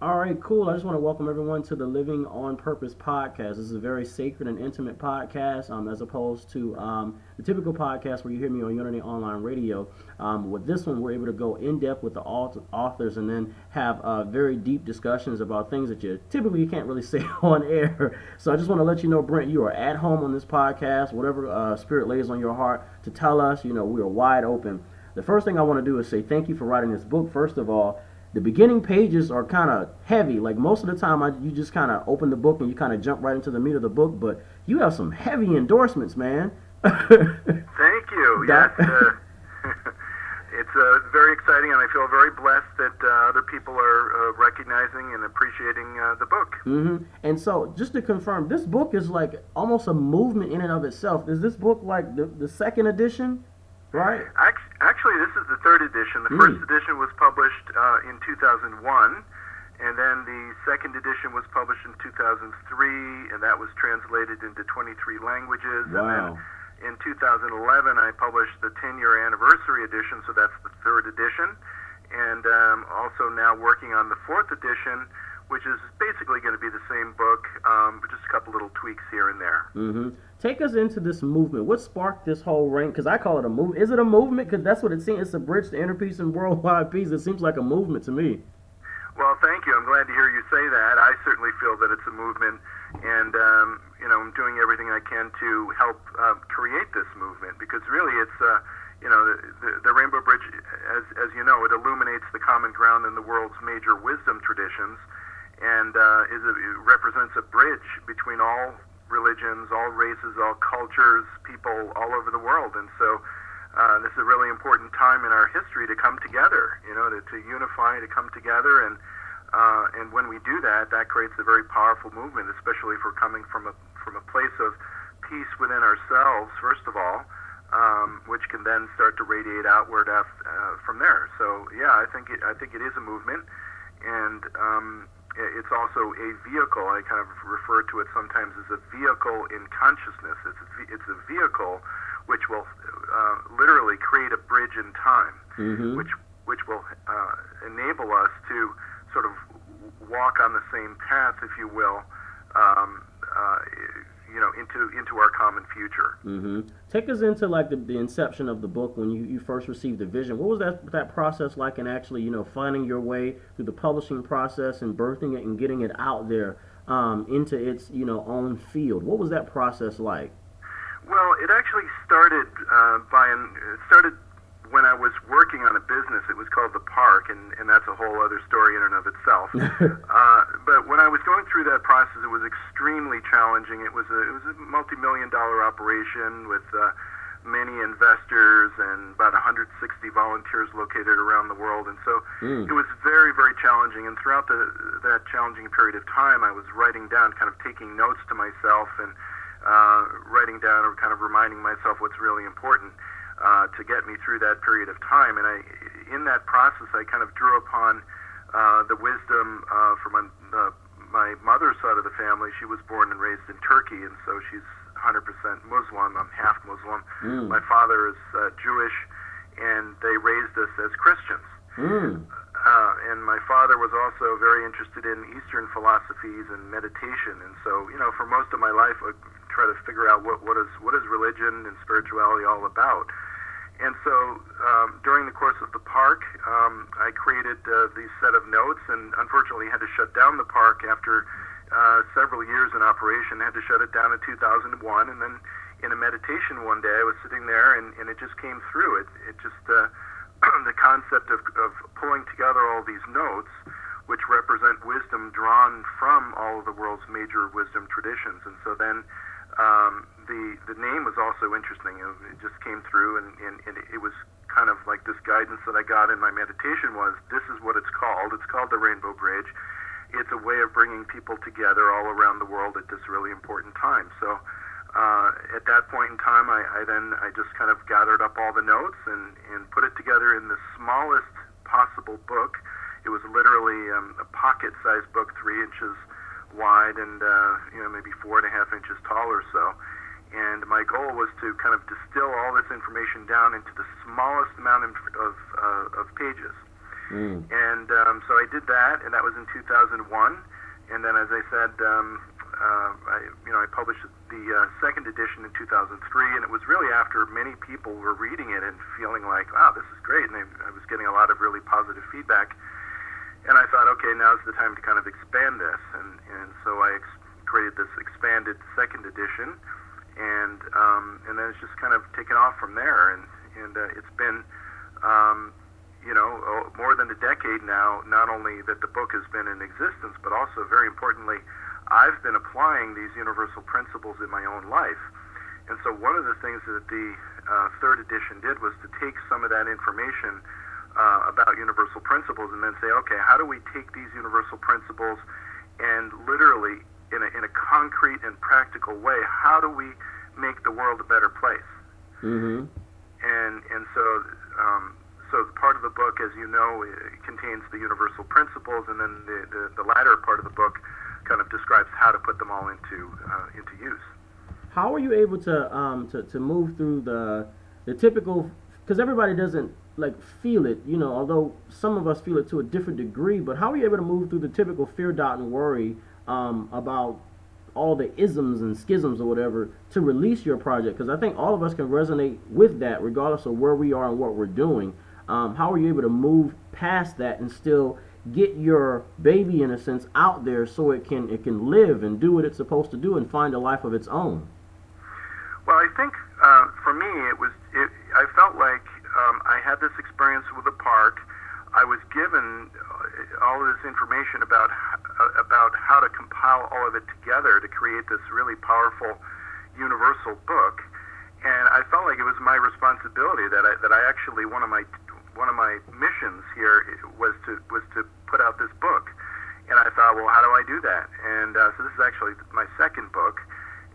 All right, cool. I just want to welcome everyone to the Living on Purpose podcast. This is a very sacred and intimate podcast, as opposed to the typical podcast where you hear me on Unity Online Radio. With this one, we're able to go in depth with the authors and then have very deep discussions about things that you typically can't really say on air. So I just want to let you know, Brent, you are at home on this podcast. Whatever Spirit lays on your heart to tell us, we are wide open. The first thing I want to do is say thank you for writing this book, first of all. The beginning pages are kind of heavy. Like most of the time, you just kind of open the book and you kind of jump right into the meat of the book. But you have some heavy endorsements, man. Thank you. Yes, it's very exciting, and I feel very blessed that other people are recognizing and appreciating the book. And so, just to confirm, this book is like almost a movement in and of itself. Is this book like the second edition? Right. Actually, this is the third edition. The first edition was published in 2001, and then the second edition was published in 2003, and that was translated into 23 languages. Wow. And then in 2011, I published the 10-year anniversary edition, so that's the third edition. And also now working on the fourth edition, which is basically going to be the same book, but just a couple little tweaks here and there. Take us into this movement. What sparked this whole reign? Because I call it a movement. Is it a movement? Because that's what it seems. It's a bridge to inner peace and worldwide peace. It seems like a movement to me. Well, thank you. I'm glad to hear you say that. I certainly feel that it's a movement, and I'm doing everything I can to help create this movement, because really it's the Rainbow Bridge, as you know, it illuminates the common ground in the world's major wisdom traditions, and it represents a bridge between all religions, all races, all cultures, people all over the world. And so this is a really important time in our history to come together, to unify, to come together. And when we do that, that creates a very powerful movement, especially if we're coming from a place of peace within ourselves, first of all, which can then start to radiate outward from there. So, yeah, I think it is a movement. And it's also a vehicle. I kind of refer to it sometimes as a vehicle in consciousness. It's a vehicle which will literally create a bridge in time, which will enable us to sort of walk on the same path, if you will, into our common future. Take us into like the inception of the book when you first received the vision. What was that process like, in actually finding your way through the publishing process and birthing it and getting it out there into its own field? What was that process like? Well, it actually started when I was working on a business. It was called The Park, and that's a whole other story in and of itself. But when I was going through that process, it was extremely challenging. It was a multi-million-dollar operation with many investors and about 160 volunteers located around the world, and so it was very, very challenging. And throughout that challenging period of time, I was writing down, kind of taking notes to myself, and writing down or kind of reminding myself what's really important to get me through that period of time. And in that process, I kind of drew upon the wisdom from my mother's side of the family. She was born and raised in Turkey, and so she's 100% Muslim. I'm half Muslim. My father is Jewish, and they raised us as Christians. And my father was also very interested in Eastern philosophies and meditation. And so, for most of my life, I try to figure out what is religion and spirituality all about. And so, during the course of The Park, I created these set of notes, and unfortunately had to shut down the park after several years in operation. I had to shut it down in 2001, and then in a meditation one day, I was sitting there, and it just came through. It just the concept of pulling together all these notes, which represent wisdom drawn from all of the world's major wisdom traditions. And so then the name was also interesting. It just came through, and it was kind of like this guidance that I got in my meditation was, this is what it's called. It's called the Rainbow Bridge. It's a way of bringing people together all around the world at this really important time. So at that point in time, I just kind of gathered up all the notes and put it together in the smallest possible book. It was literally a pocket-sized book, 3 inches wide and maybe 4.5 inches tall or so. And my goal was to kind of distill all this information down into the smallest amount of pages. And so I did that, and that was in 2001. And then, as I said, I published the second edition in 2003, and it was really after many people were reading it and feeling like, wow, this is great, and I was getting a lot of really positive feedback. And I thought, okay, now's the time to kind of expand this, and so I created this expanded second edition, and then it's just kind of taken off from there, and it's been more than a decade now. Not only that the book has been in existence, but also very importantly, I've been applying these universal principles in my own life. And so one of the things that the third edition did was to take some of that information about universal principles and then say, okay, how do we take these universal principles and literally, in a concrete and practical way, how do we make the world a better place? Mm-hmm. And so part of the book, as you know, it contains the universal principles, and then the latter part of the book kind of describes how to put them all into use. How are you able to move through the typical? Because everybody doesn't feel it, although some of us feel it to a different degree. But how are you able to move through the typical fear, doubt, and worry about all the isms and schisms or whatever to release your project? Because I think all of us can resonate with that, regardless of where we are and what we're doing. How are you able to move past that and still get your baby, in a sense, out there so it can live and do what it's supposed to do and find a life of its own? Well, I think for me, I felt like I had this experience with the park. I was given all of this information about how to compile all of it together to create this really powerful universal book, and I felt like it was my responsibility that I actually one of my missions here was to put out this book. And I thought, well, how do I do that? And so this is actually my second book.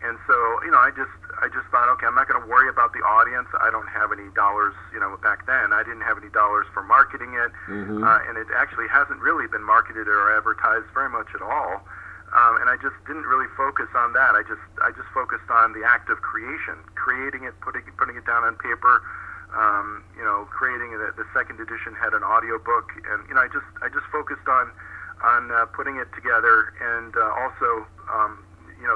And so, I just thought, okay, I'm not going to worry about the audience. I don't have any dollars, back then. I didn't have any dollars for marketing it. Mm-hmm. And it actually hasn't really been marketed or advertised very much at all. And I just didn't really focus on that. I just focused on the act of creating it, putting it down on paper. Creating the second edition had an audio book, and I just focused on putting it together, and also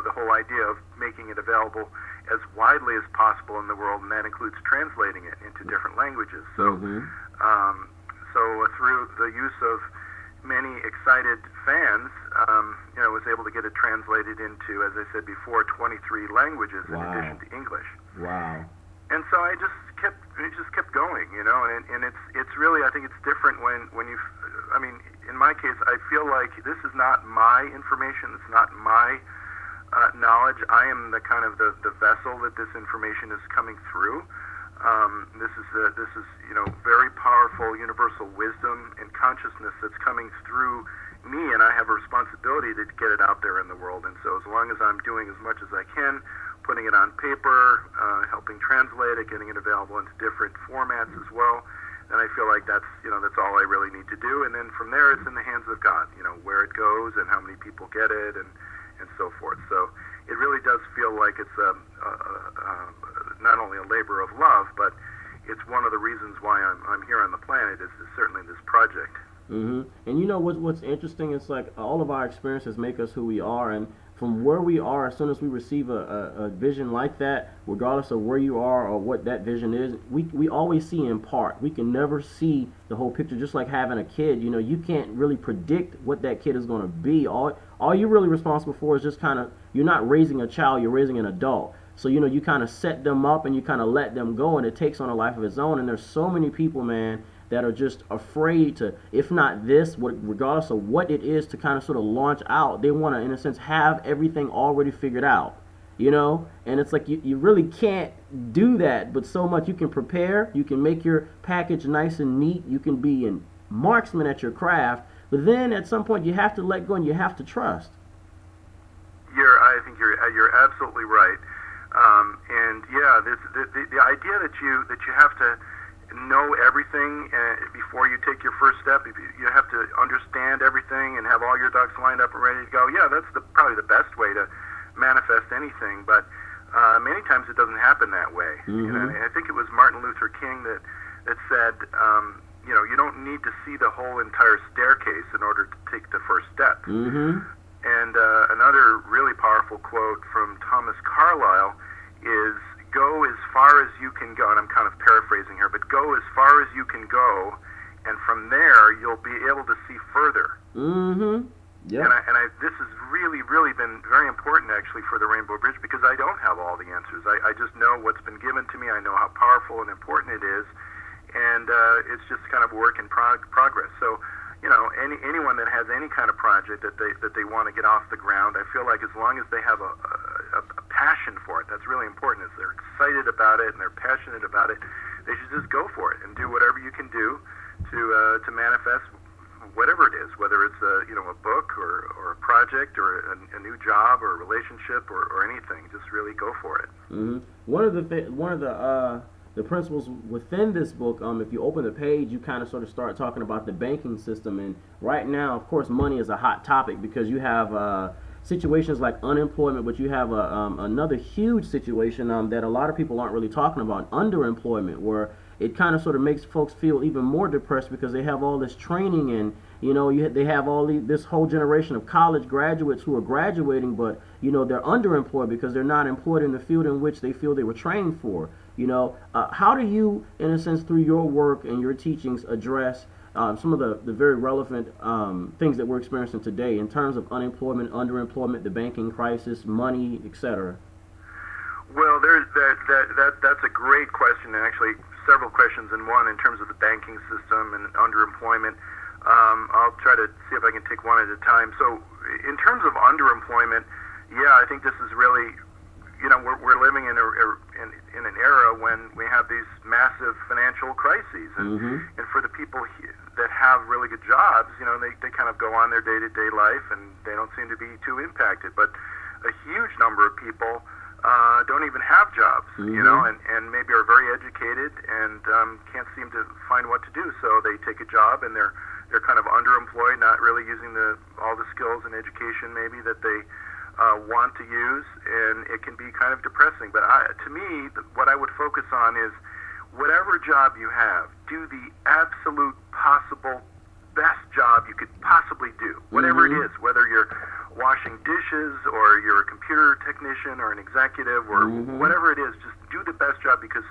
the whole idea of making it available as widely as possible in the world, and that includes translating it into different languages. So, so through the use of many excited fans, I was able to get it translated into, as I said before, 23 languages in addition to English. Wow. And so it just kept going, and it's really, I think it's different when you, in my case, I feel like this is not my information, it's not my knowledge. I am the kind of the vessel that this information is coming through. This is very powerful universal wisdom and consciousness that's coming through me, and I have a responsibility to get it out there in the world. And so as long as I'm doing as much as I can, putting it on paper, helping translate it, getting it available into different formats as well, then I feel like that's all I really need to do. And then from there, it's in the hands of God, where it goes and how many people get it and so forth. So it really does feel like it's not only a labor of love, but it's one of the reasons why I'm here on the planet is certainly this project. Mm-hmm. And what's interesting is all of our experiences make us who we are, and from where we are, as soon as we receive a vision like that, regardless of where you are or what that vision is, we always see in part. We can never see the whole picture. Just like having a kid, you can't really predict what that kid is going to be. All you're really responsible for is just kind of, you're not raising a child, you're raising an adult. So, you kind of set them up and you kind of let them go, and it takes on a life of its own. And there's so many people, man, that are just afraid to, if not this, regardless of what it is, to kind of sort of launch out. They want to, in a sense, have everything already figured out, and it's like you really can't do that, but so much you can prepare, you can make your package nice and neat, you can be a marksman at your craft, but then at some point you have to let go and you have to trust. I think you're absolutely right, and yeah, the idea that you have to know everything before you take your first step. You have to understand everything and have all your ducks lined up and ready to go. Yeah, that's probably the best way to manifest anything, but many times it doesn't happen that way. Mm-hmm. I think it was Martin Luther King that said, you don't need to see the whole entire staircase in order to take the first step. Mm-hmm. And another really powerful quote from Thomas Carlyle is, "Go as far as you can go," and I'm kind of paraphrasing here, but go as far as you can go, and from there you'll be able to see further. Mm-hmm. Yeah. And this has really, really been very important actually for the Rainbow Bridge, because I don't have all the answers. I just know what's been given to me. I know how powerful and important it is, and it's just kind of a work in progress. So, anyone that has any kind of project that they want to get off the ground, I feel like as long as they have a passion for it, that's really important. Is they're excited about it and they're passionate about it, they should just go for it and do whatever you can do to manifest whatever it is, whether it's a book or a project or a new job or a relationship or anything. Just really go for it. Mm-hmm. One of the principles within this book, if you open the page, you kind of sort of start talking about the banking system. And right now, of course, money is a hot topic because you have situations like unemployment, but you have another huge situation that a lot of people aren't really talking about, underemployment, where it kind of sort of makes folks feel even more depressed because they have all this training and they have this whole generation of college graduates who are graduating, but they're underemployed because they're not employed in the field in which they feel they were trained for. How do you, in a sense, through your work and your teachings, address some of the very relevant things that we're experiencing today in terms of unemployment, underemployment, the banking crisis, money, etc.? Well, that's a great question, and actually several questions in one in terms of the banking system and underemployment. I'll try to see if I can take one at a time. So in terms of underemployment, I think this is really, we're living in an era when we have these massive financial crises, and Mm-hmm. and for the people that have really good jobs, they kind of go on their day-to-day life and they don't seem to be too impacted. But a huge number of people don't even have jobs, Mm-hmm. and maybe are very educated and can't seem to find what to do. So they take a job and they're kind of underemployed, not really using all the skills and education maybe that they want to use, and it can be kind of depressing. But to me, what I would focus on is whatever job you have, do the absolute possible best job you could possibly do, whatever Mm-hmm. it is, whether you're washing dishes or you're a computer technician or an executive or Mm-hmm. whatever it is, just do the best job, because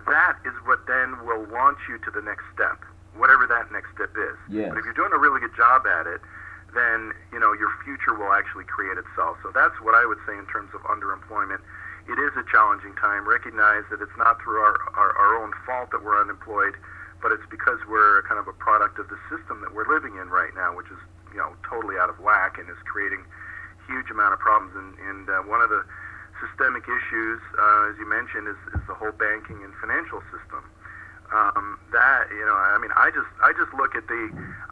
that is what then will launch you to the next step, whatever that next step is. Yes. But if you're doing a really good job at it, then your future will actually create itself. So that's what I would say in terms of underemployment. It is a challenging time. Recognize that it's not through our own fault that we're unemployed, but it's because we're kind of a product of the system that we're living in right now, which is totally out of whack and is creating huge amount of problems. And one of the systemic issues, as you mentioned, is the whole banking and financial system. I just look at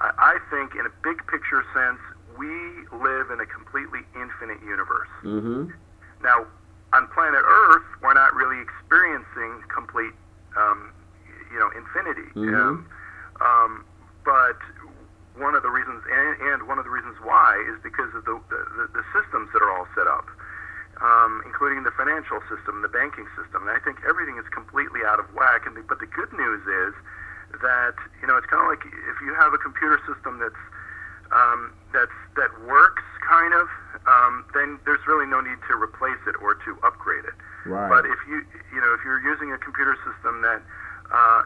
I think in a big picture sense, we live in a completely infinite universe. Mm-hmm. Now, on planet Earth, we're not really experiencing complete, infinity. Mm-hmm. But one of the reasons, and one of the reasons why, is because of the systems that are all set up, including the financial system, the banking system. And I think everything is completely out of whack. But the good news is that it's kind of like if you have a computer system that works kind of, then there's really no need to replace it or to upgrade it. Right. But if you're using a computer system that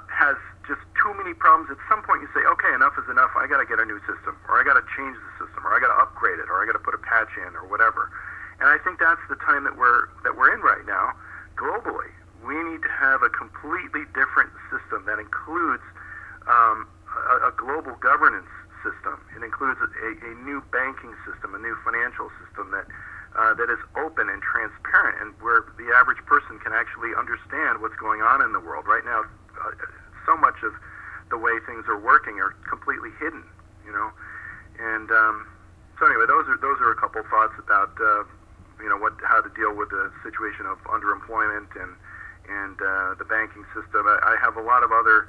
has just too many problems, at some point you say, okay, enough is enough. I got to get a new system, or I got to change the system, or I got to upgrade it, or I got to put a patch in, or whatever. And I think that's the time that we're in right now globally. We need to have a completely different system that includes a global governance system. It includes a new banking system, a new financial system that is open and transparent, and where the average person can actually understand what's going on in the world. Right now, so much of the way things are working are completely hidden, And so anyway, those are a couple thoughts about how to deal with the situation of underemployment and the banking system. I have a lot of other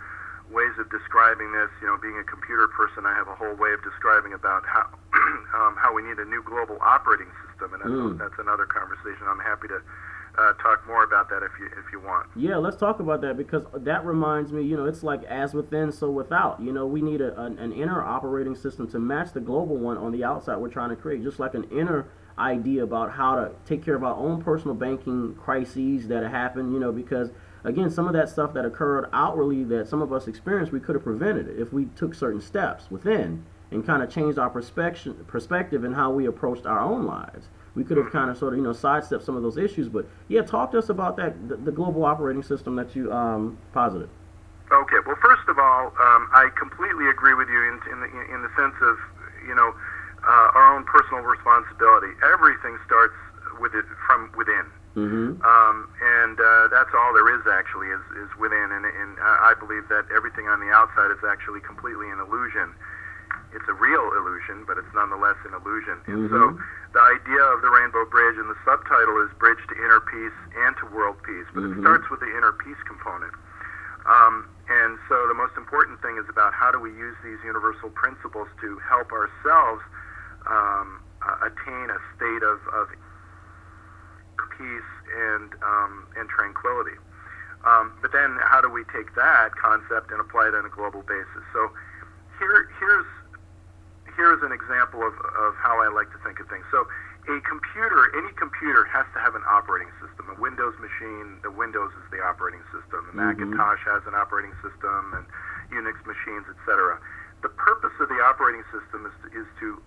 ways of describing this. Being a computer person, I have a whole way of describing about how we need a new global operating system, and that's another conversation I'm happy to talk more about that if you want. Yeah, let's talk about that because that reminds me, it's like as within, so without. We need an inner operating system to match the global one on the outside we're trying to create, just like an inner idea about how to take care of our own personal banking crises that happen, because again, some of that stuff that occurred outwardly that some of us experienced, we could have prevented it if we took certain steps within and kind of changed our perspective and how we approached our own lives. We could have kind of sort of sidestepped some of those issues. But yeah, talk to us about that, the global operating system that you posited. Okay. Well, first of all, I completely agree with you in the sense of our own personal responsibility. Everything starts from within. Mm-hmm. And that's all there is actually is within, and I believe that everything on the outside is actually completely an illusion. It's a real illusion, but it's nonetheless an illusion. And so the idea of the Rainbow Bridge and the subtitle is Bridge to Inner Peace and to World Peace, but it starts with the inner peace component. And so the most important thing is about how do we use these universal principles to help ourselves attain a state of peace and tranquility. But then how do we take that concept and apply it on a global basis? So here's an example of how I like to think of things. So any computer has to have an operating system. A Windows machine, the Windows is the operating system. The Macintosh has an operating system, and Unix machines, etc. The purpose of the operating system is to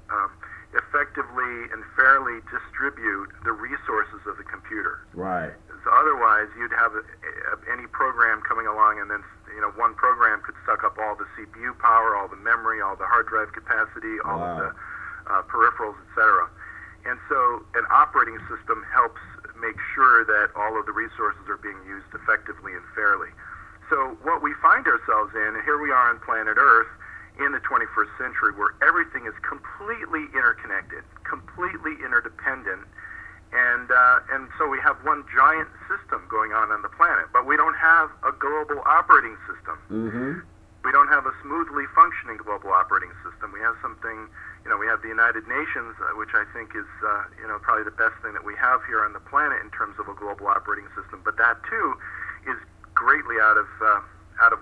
effectively and fairly distribute the resources of the computer. Right. So otherwise, you'd have any program coming along, and then one program could suck up all the CPU power, all the memory, all the hard drive capacity, all of the peripherals, etc. And so an operating system helps make sure that all of the resources are being used effectively and fairly. So what we find ourselves in, and here we are on planet Earth in the 21st century, where everything is completely interconnected, completely interdependent, and so we have one giant system going on the planet, but we don't have a global operating system. Mm-hmm. We don't have a smoothly functioning global operating system. We have something, we have the United Nations, which I think is, probably the best thing that we have here on the planet in terms of a global operating system. But that too is greatly out of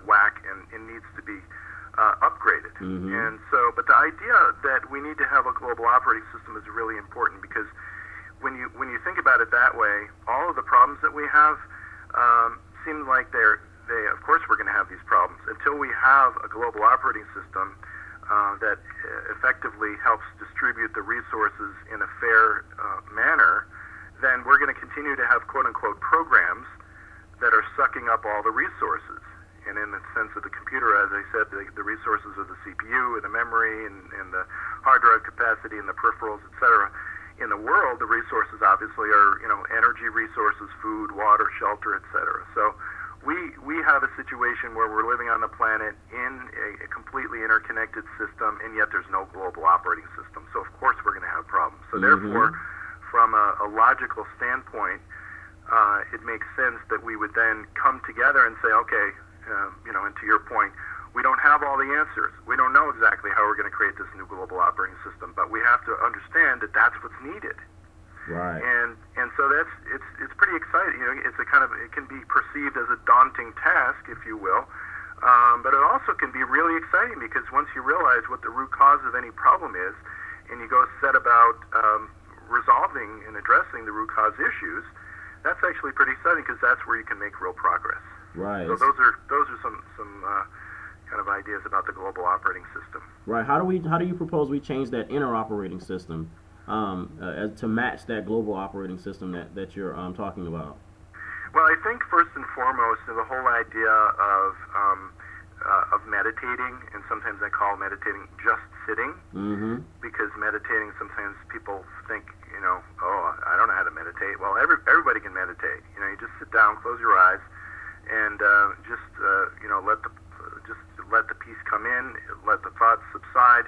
whack and needs to be upgraded. Mm-hmm. And so, but the idea that we need to have a global operating system is really important because when you think about it that way, all of the problems that we have seem like of course we're going to have these problems until we have a global operating system that effectively helps distribute the resources in a fair manner. Then we're going to continue to have quote-unquote programs that are sucking up all the resources. And in the sense of the computer, as I said, the resources of the CPU and the memory and the hard drive capacity and the peripherals, etc. In the world, the resources obviously are, energy resources, food, water, shelter, etc. So we have a situation where we're living on the planet in a completely interconnected system, and yet there's no global operating system. So of course we're going to have problems. So therefore, from a logical standpoint, it makes sense that we would then come together and say, okay, and to your point, we don't have all the answers. We don't know exactly how we're going to create this new global operating system, but we have to understand that that's what's needed. Right. And so it's pretty exciting. It's it can be perceived as a daunting task, if you will, but it also can be really exciting because once you realize what the root cause of any problem is, and you go set about resolving and addressing the root cause issues, that's actually pretty exciting because that's where you can make real progress. Right. So those are some kind of ideas about the global operating system. Right. How do you propose we change that inner operating system to match that global operating system that you're talking about? Well, I think first and foremost, the whole idea of meditating, and sometimes I call meditating just sitting, because meditating, sometimes people think, oh, I don't know how to meditate. Well, everybody can meditate. You just sit down, close your eyes, and just let the peace come in, let the thoughts subside,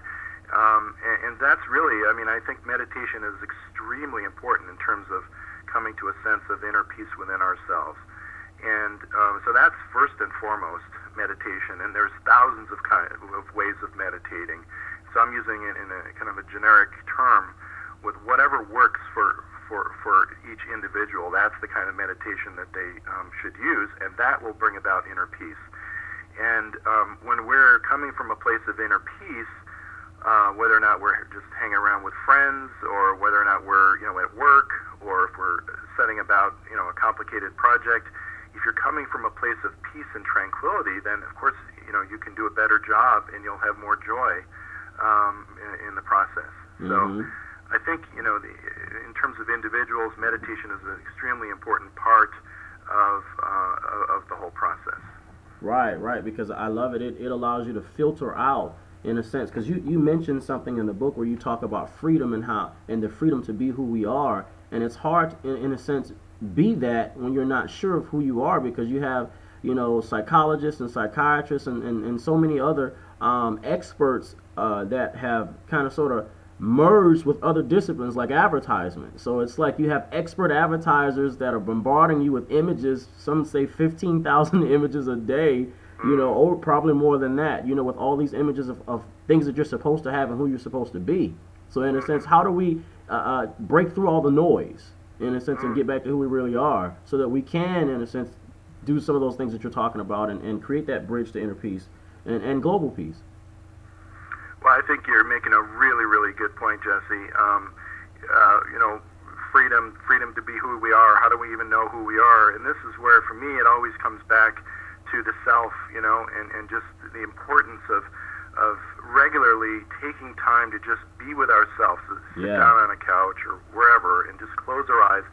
and that's really, I think meditation is extremely important in terms of coming to a sense of inner peace within ourselves. And so that's first and foremost meditation, and there's thousands of ways of meditating. So I'm using it in a kind of a generic term with whatever works for for each individual. That's the kind of meditation that they should use, and that will bring about inner peace. And when we're coming from a place of inner peace, whether or not we're just hanging around with friends, or whether or not we're at work, or if we're setting about a complicated project, if you're coming from a place of peace and tranquility, then of course you can do a better job and you'll have more joy in the process. So I think in terms of individuals, meditation is an extremely important part of the whole process. Right, because I love it. It allows you to filter out, in a sense, because you mentioned something in the book where you talk about freedom and the freedom to be who we are, and it's hard in a sense be that when you're not sure of who you are, because you have psychologists and psychiatrists and so many other experts that have kind of sort of merged with other disciplines like advertisement. So it's like you have expert advertisers that are bombarding you with images, some say 15,000 images a day, or probably more than that, with all these images of things that you're supposed to have and who you're supposed to be. So in a sense, how do we break through all the noise, in a sense, and get back to who we really are, so that we can, in a sense, do some of those things that you're talking about and create that bridge to inner peace and global peace? Well, I think you're making a really, really good point, Jesse. Freedom to be who we are. How do we even know who we are? And this is where, for me, it always comes back to the self, and just the importance of regularly taking time to just be with ourselves, to sit down on a couch or wherever and just close our eyes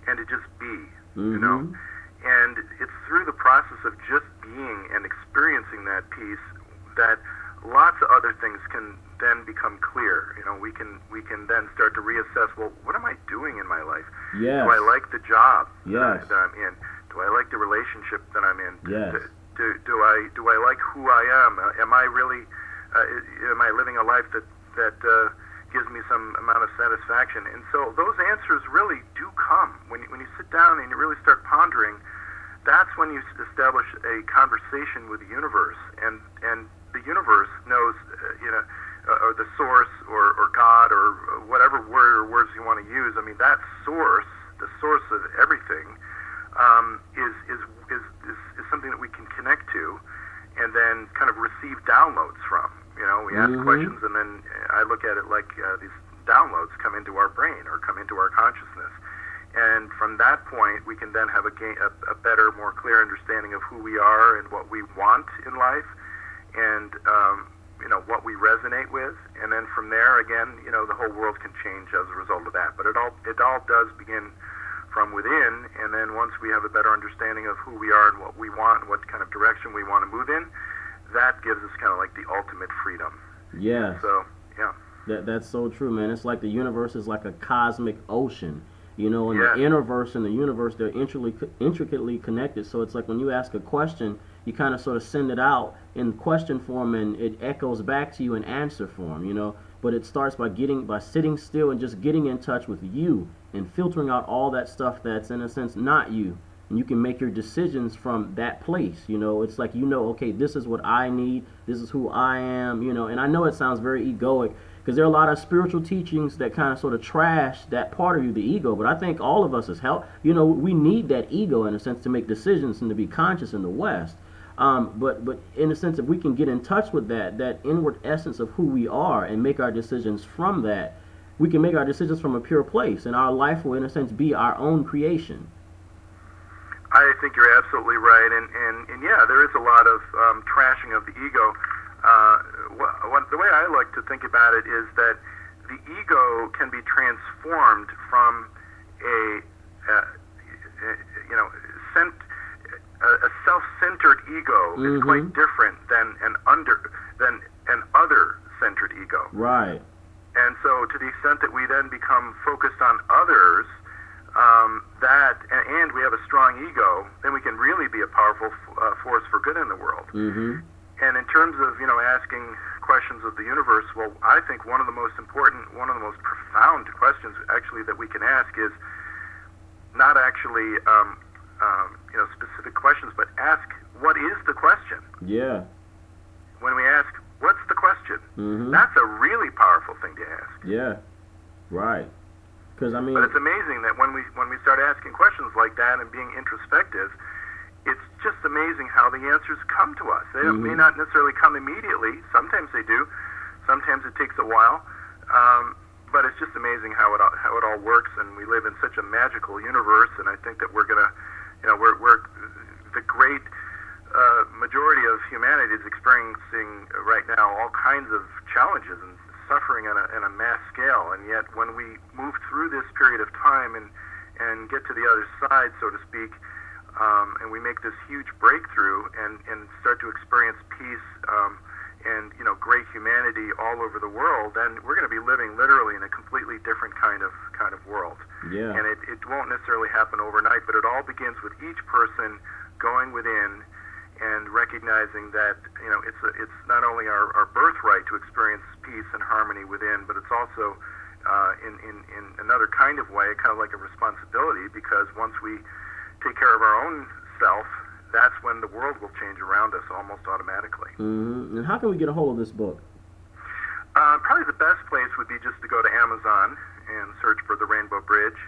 and to just be, And it's through the process of just being and experiencing that peace that lots of other things can then become clear. We can then start to reassess, well, what am I doing in my life? Yes. Do I like the job Yes. that I'm in? Do I like the relationship that I'm in? Yes. Do I like who I am? Am I really am I living a life that gives me some amount of satisfaction? And so those answers really do come when you sit down and you really start pondering. That's when you establish a conversation with the universe, and the universe knows, or the source, or God, or whatever word or words you want to use. I mean, that source, the source of everything, is something that we can connect to, and then kind of receive downloads from. We ask questions, and then I look at it like these downloads come into our brain or come into our consciousness. And from that point, we can then have a better, more clear understanding of who we are and what we want in life, and what we resonate with. And then from there, again, the whole world can change as a result of that. But it all does begin from within. And then once we have a better understanding of who we are and what we want and what kind of direction we want to move in, that gives us kind of like the ultimate freedom. Yes. So, yeah. That's so true, man. It's like the universe is like a cosmic ocean. And Yeah. the innerverse and the universe, they're intricately connected. So it's like when you ask a question, you kind of sort of send it out in question form, and it echoes back to you in answer form, But it starts by sitting still and just getting in touch with you and filtering out all that stuff that's, in a sense, not you. And you can make your decisions from that place. It's like, okay, this is what I need. This is who I am, And I know it sounds very egoic, because there are a lot of spiritual teachings that kind of sort of trash that part of you, the ego. But I think all of us as we need that ego, in a sense, to make decisions and to be conscious in the West. But in a sense, if we can get in touch with that inward essence of who we are and make our decisions from that, we can make our decisions from a pure place, and our life will, in a sense, be our own creation. I think you're absolutely right, and yeah, there is a lot of trashing of the ego. The way I like to think about it is that the ego can be transformed from a self-centered ego is quite different than an other-centered ego. Right. And so, to the extent that we then become focused on others, and we have a strong ego, then we can really be a powerful force for good in the world. And in terms of asking questions of the universe, well, I think one of the most important, one of the most profound questions actually that we can ask is not actually specific questions, but ask, what is the question? Yeah. When we ask, what's the question? That's a really powerful thing to ask. Yeah. Right. Because I mean, but it's amazing that when we start asking questions like that and being introspective, it's just amazing how the answers come to us. They may not necessarily come immediately. Sometimes they do. Sometimes it takes a while. But it's just amazing how it all works, and we live in such a magical universe. And I think that we're gonna, we're the great majority of humanity is experiencing right now all kinds of challenges and suffering on a mass scale. And yet, when we move through this period of time and get to the other side, so to speak, and we make this huge breakthrough and start to experience peace. And great humanity all over the world, then we're going to be living literally in a completely different kind of world. Yeah. And it won't necessarily happen overnight, but it all begins with each person going within and recognizing that it's not only our birthright to experience peace and harmony within, but it's also in another kind of way, kind of like a responsibility, because once we take care of our own self, that's when the world will change around us almost automatically. And how can we get a hold of this book? Probably the best place would be just to go to Amazon and search for The Rainbow Bridge,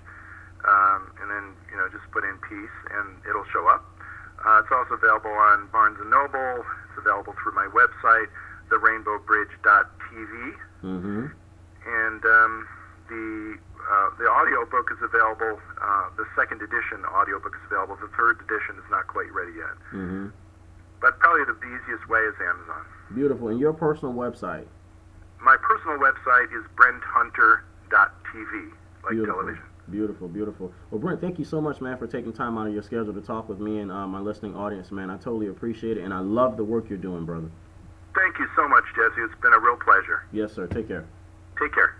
and then just put in peace, and it'll show up. It's also available on Barnes & Noble. It's available through my website, therainbowbridge.tv. And the audio book is available. The second edition audio book is available. The third edition is not quite ready yet. But probably the easiest way is Amazon. Beautiful. And your personal website? My personal website is brenthunter.tv, like Beautiful. television. Beautiful, beautiful. Well, Brent, thank you so much, man, for taking time out of your schedule to talk with me and my listening audience, man. I totally appreciate it, and I love the work you're doing, brother. Thank you so much, Jesse. It's been a real pleasure. Yes, sir. Take care. Take care.